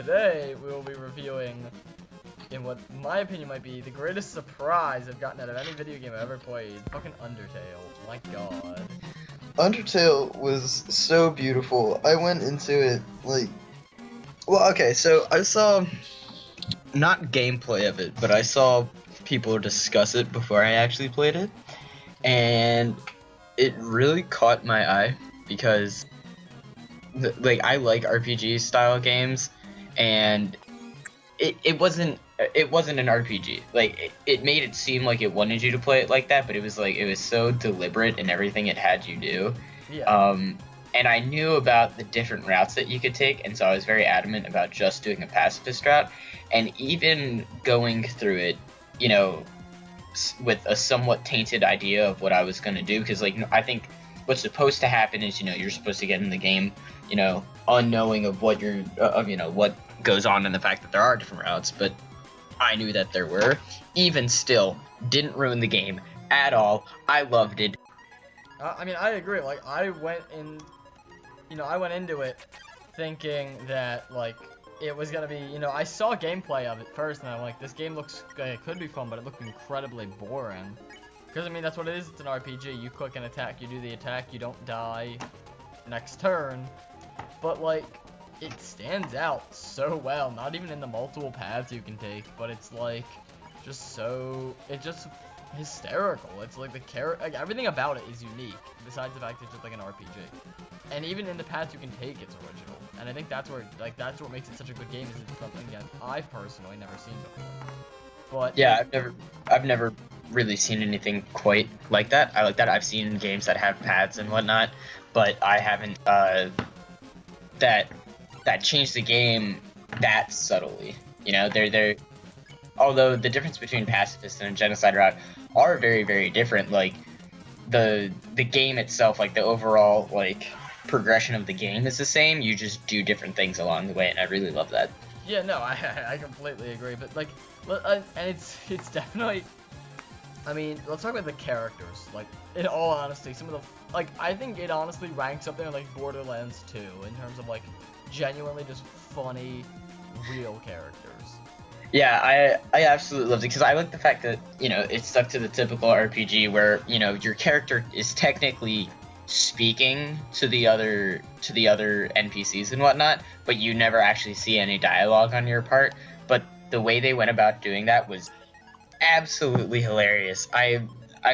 today we will be reviewing, in what in my opinion might be the greatest surprise I've gotten out of any video game I've ever played. Fucking Undertale. My god. Undertale was so beautiful. I went into it well, okay, so I saw not gameplay of it, but I saw people discuss it before I actually played it, and it really caught my eye because I like RPG style games, and it wasn't an RPG. It made it seem like it wanted you to play it like that, but it was so deliberate in everything it had you do. Yeah. And I knew about the different routes that you could take, and so I was very adamant about just doing a pacifist route, and even going through it, you know, with a somewhat tainted idea of what I was going to do, because I think what's supposed to happen is, you're supposed to get in the game, unknowing of what what goes on, and the fact that there are different routes, but I knew that there were. Even still, didn't ruin the game at all. I loved it. I mean, I agree. I went into it thinking that, it was gonna be, I saw gameplay of it first, and I'm like, this game looks, it could be fun, but it looked incredibly boring. Because, I mean, that's what it is. It's an RPG. You click an attack, you do the attack, you don't die next turn. But, it stands out so well. Not even in the multiple paths you can take, but it's, it's just hysterical. It's everything about it is unique, besides the fact it's just an RPG. And even in the paths you can take, it's original. And I think that's where what makes it such a good game, is it's something that I've personally never seen before. But yeah, I've never really seen anything quite like that. I like that. I've seen games that have paths and whatnot, but I haven't that changed the game that subtly. They're although the difference between pacifist and a genocide route are very, very different. The game itself, the overall progression of the game is the same. You just do different things along the way, and I really love that. Yeah, no, I completely agree. But and it's definitely. I mean, let's talk about the characters. In all honesty, some of the I think it honestly ranks up there Borderlands 2 in terms of genuinely just funny, real characters. Yeah, I absolutely loved it, because I like the fact that, it stuck to the typical RPG where, your character is technically speaking to the other NPCs and whatnot, but you never actually see any dialogue on your part. But the way they went about doing that was absolutely hilarious. I've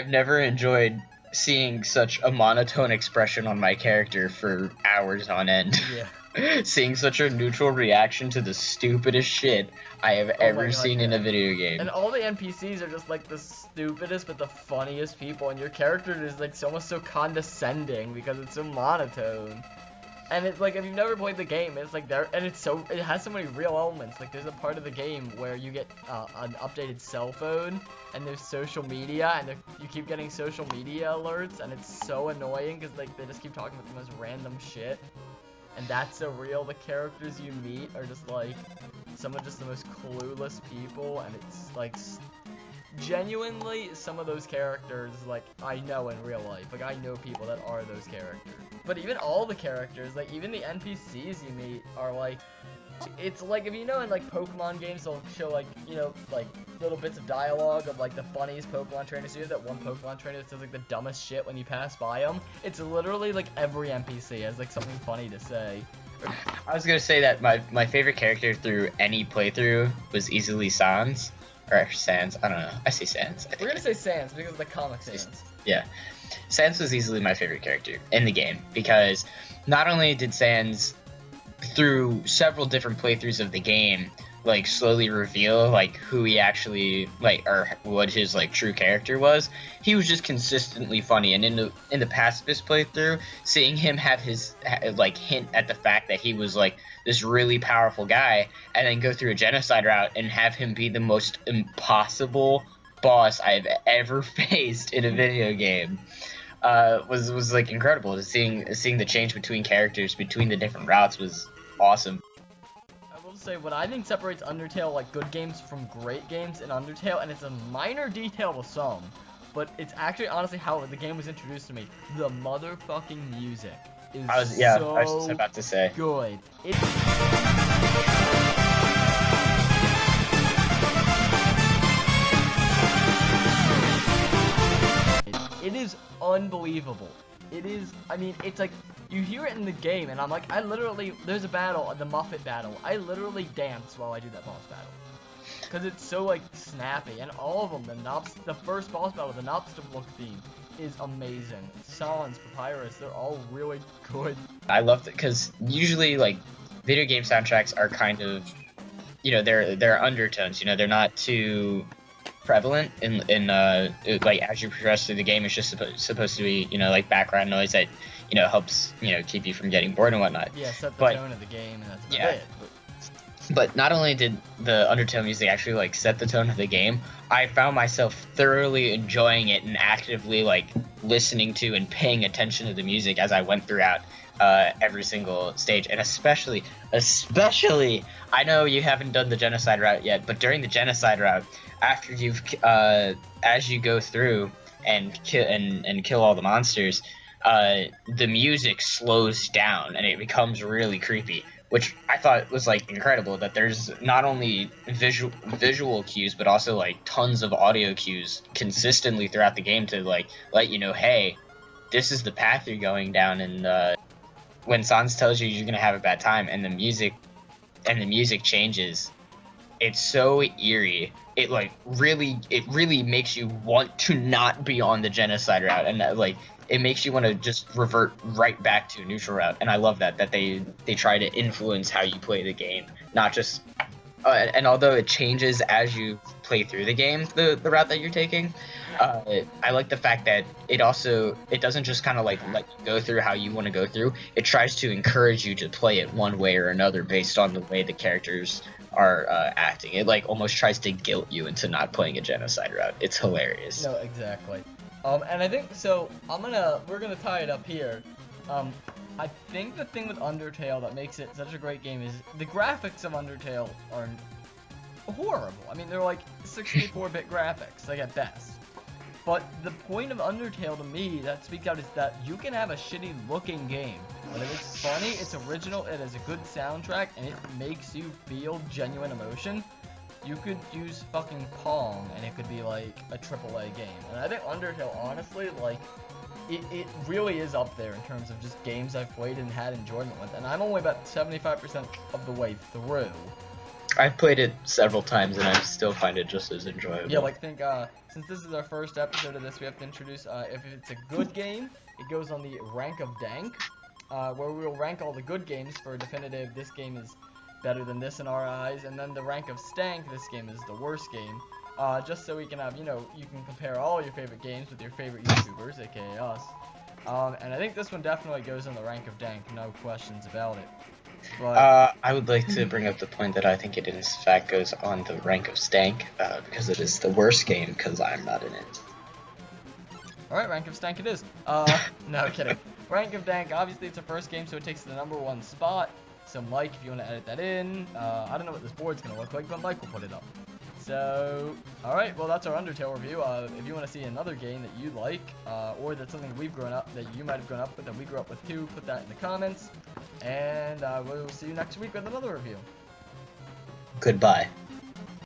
never enjoyed seeing such a monotone expression on my character for hours on end. Yeah. Seeing such a neutral reaction to the stupidest shit I have ever seen in a video game. And all the NPCs are just the stupidest but the funniest people, and your character is almost so condescending because it's so monotone. And it's if you've never played the game, it's it has so many real elements. There's a part of the game where you get an updated cell phone, and there's social media, and you keep getting social media alerts, and it's so annoying because they just keep talking about the most random shit. And that's so real. The characters you meet are just some of just the most clueless people, and it's genuinely some of those characters I know in real life. I know people that are those characters. But even all the characters, even the NPCs you meet are it's if in Pokemon games they'll show little bits of dialogue of the funniest Pokemon trainers. You have that one Pokemon trainer that says the dumbest shit when you pass by them. It's literally every NPC has something funny to say. I was gonna say that my favorite character through any playthrough was easily Sans. Or Sans, I don't know. I say Sans. We're gonna say Sans because of the comic Sans. Yeah. Sans was easily my favorite character in the game, because not only did Sans, through several different playthroughs of the game, slowly reveal who he actually or what his true character was. He was just consistently funny, and in the pacifist playthrough, seeing him have his hint at the fact that he was this really powerful guy, and then go through a genocide route and have him be the most impossible boss I've ever faced in a video game was incredible. Seeing the change between characters between the different routes was awesome. Say what I think separates Undertale good games from great games in Undertale, and it's a minor detail to some, but it's actually honestly how the game was introduced to me. The motherfucking music is I was just about to say. Good. It's it is, I mean, it's like, you hear it in the game, and I'm like, there's a battle, the Muffet battle. I literally dance while I do that boss battle. Because it's so, like, snappy, and all of them, the first boss battle, the Knobstick theme, is amazing. Sans, Papyrus, they're all really good. I loved it, because usually, like, video game soundtracks are kind of, you know, they're undertones, you know, they're not too prevalent in like, as you progress through the game, it's just supposed to be, you know, like, background noise that, you know, helps, you know, keep you from getting bored and whatnot. Yeah, set the tone of the game, and that's about it. But not only did the Undertale music actually, like, set the tone of the game, I found myself thoroughly enjoying it and actively, like, listening to and paying attention to the music as I went throughout every single stage. And especially, I know you haven't done the genocide route yet, but during the genocide route, after you've, as you go through and kill all the monsters, the music slows down and it becomes really creepy, which I thought was, like, incredible, that there's not only visual cues, but also, like, tons of audio cues consistently throughout the game to, like, let you know, hey, this is the path you're going down, and when Sans tells you you're gonna have a bad time, and the music changes, it's so eerie. It, like, really makes you want to not be on the genocide route, and like, it makes you want to just revert right back to a neutral route. And I love that they try to influence how you play the game, not just and although it changes as you play through the game, the route that you're taking, I like the fact that it doesn't just kind of, like, let you go through how you want to go through. It tries to encourage you to play it one way or another based on the way the characters are acting. It, like, almost tries to guilt you into not playing a genocide route. It's hilarious. No, exactly. And I think, so, we're gonna tie it up here. I think the thing with Undertale that makes it such a great game is the graphics of Undertale are horrible. I mean, they're like 64-bit graphics, like, at best. But the point of Undertale to me that speaks out is that you can have a shitty looking game, but if it's funny, it's original, it has a good soundtrack, and it makes you feel genuine emotion. You could use fucking Pong, and it could be like a AAA game. And I think Undertale, honestly, like, it really is up there in terms of just games I've played and had enjoyment with. And I'm only about 75% of the way through. I've played it several times, and I still find it just as enjoyable. Yeah, like, since this is our first episode of this, we have to introduce, if it's a good game, it goes on the rank of dank, where we will rank all the good games for definitive, this game is better than this in our eyes, and then the rank of stank, this game is the worst game, just so we can have, you know, you can compare all your favorite games with your favorite YouTubers, aka us, and I think this one definitely goes on the rank of dank, no questions about it. But I would like to bring up the point that I think it in fact goes on the rank of stank, because it is the worst game, because I'm not in it. Alright, rank of stank it is. No kidding. Rank of dank, obviously it's a first game, so it takes the #1 spot. So Mike, if you want to edit that in, I don't know what this board's going to look like, but Mike will put it up. So, alright, well that's our Undertale review. If you want to see another game that you like, or that's something we've grown up, that you might have grown up with, that we grew up with too, put that in the comments. And we'll see you next week with another review. Goodbye.